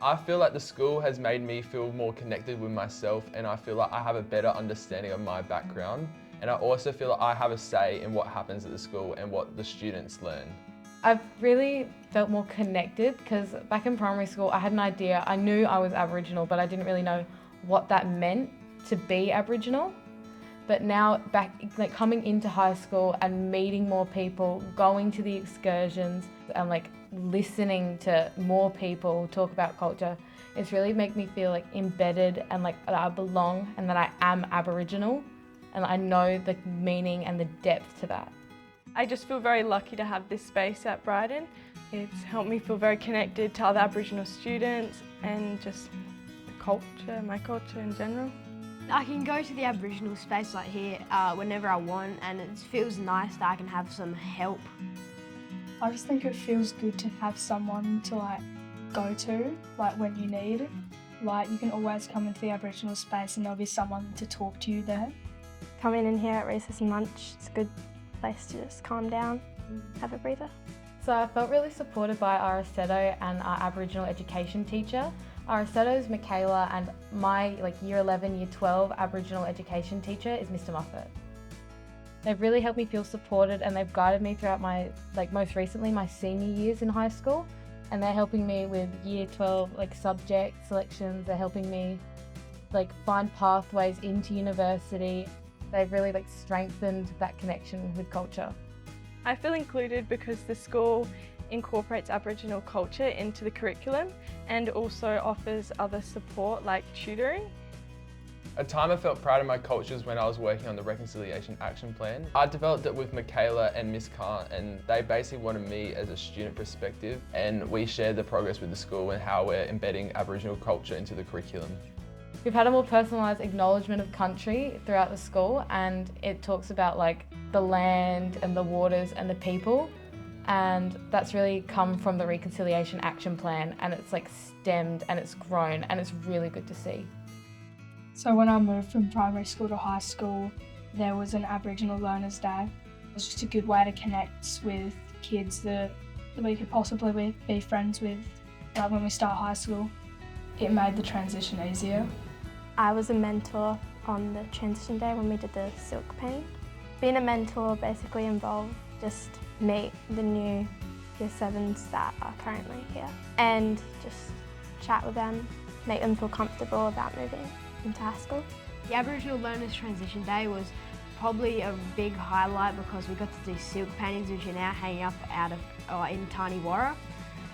I feel like the school has made me feel more connected with myself, and I feel like I have a better understanding of my background, and I also feel like I have a say in what happens at the school and what the students learn. I've really felt more connected because back in primary school I had an idea. I knew I was Aboriginal, but I didn't really know what that meant to be Aboriginal. But now coming into high school and meeting more people, going to the excursions and listening to more people talk about culture, it's really made me feel embedded and that I belong and that I am Aboriginal, and I know the meaning and the depth to that. I just feel very lucky to have this space at Brighton. It's helped me feel very connected to other Aboriginal students and just the culture, my culture in general. I can go to the Aboriginal space here whenever I want, and it feels nice that I can have some help. I just think it feels good to have someone to go to when you need. You can always come into the Aboriginal space and there'll be someone to talk to you there. Coming in here at recess and lunch, it's a good place to just calm down and have a breather. So I felt really supported by our Aseto and our Aboriginal education teacher. Our Aseto is Michaela, and my year 11, year 12 Aboriginal education teacher is Mr. Moffat. They've really helped me feel supported, and they've guided me throughout my, most recently, my senior years in high school. And they're helping me with year 12 subject selections. They're helping me find pathways into university. They've really strengthened that connection with culture. I feel included because the school incorporates Aboriginal culture into the curriculum and also offers other support like tutoring. A time I felt proud of my culture was when I was working on the Reconciliation Action Plan. I developed it with Michaela and Miss Kant, and they basically wanted me as a student perspective, and we shared the progress with the school and how we're embedding Aboriginal culture into the curriculum. We've had a more personalised acknowledgement of country throughout the school, and it talks about the land and the waters and the people, and that's really come from the Reconciliation Action Plan, and it's stemmed and it's grown, and it's really good to see. So when I moved from primary school to high school, there was an Aboriginal Learners Day. It was just a good way to connect with kids that we could possibly be friends with when we start high school. It made the transition easier. I was a mentor on the transition day when we did the silk painting. Being a mentor basically involved just meet the new year 7s that are currently here and just chat with them, make them feel comfortable about moving into high school. The Aboriginal Learners Transition Day was probably a big highlight because we got to do silk paintings, which are now hanging up in Tiny Warra,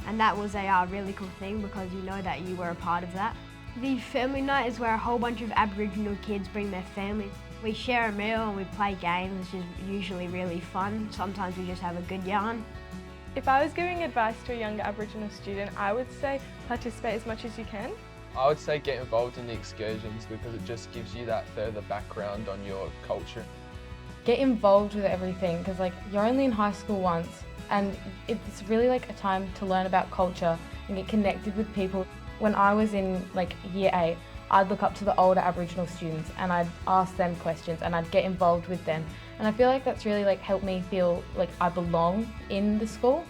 and that was a really cool thing because you know that you were a part of that. The family night is where a whole bunch of Aboriginal kids bring their families. We share a meal and we play games, which is usually really fun. Sometimes we just have a good yarn. If I was giving advice to a younger Aboriginal student, I would say participate as much as you can. I would say get involved in the excursions because it just gives you that further background on your culture. Get involved with everything because you're only in high school once, and it's really a time to learn about culture and get connected with people. When I was in year 8, I'd look up to the older Aboriginal students and I'd ask them questions and I'd get involved with them. And I feel that's really helped me feel I belong in the school.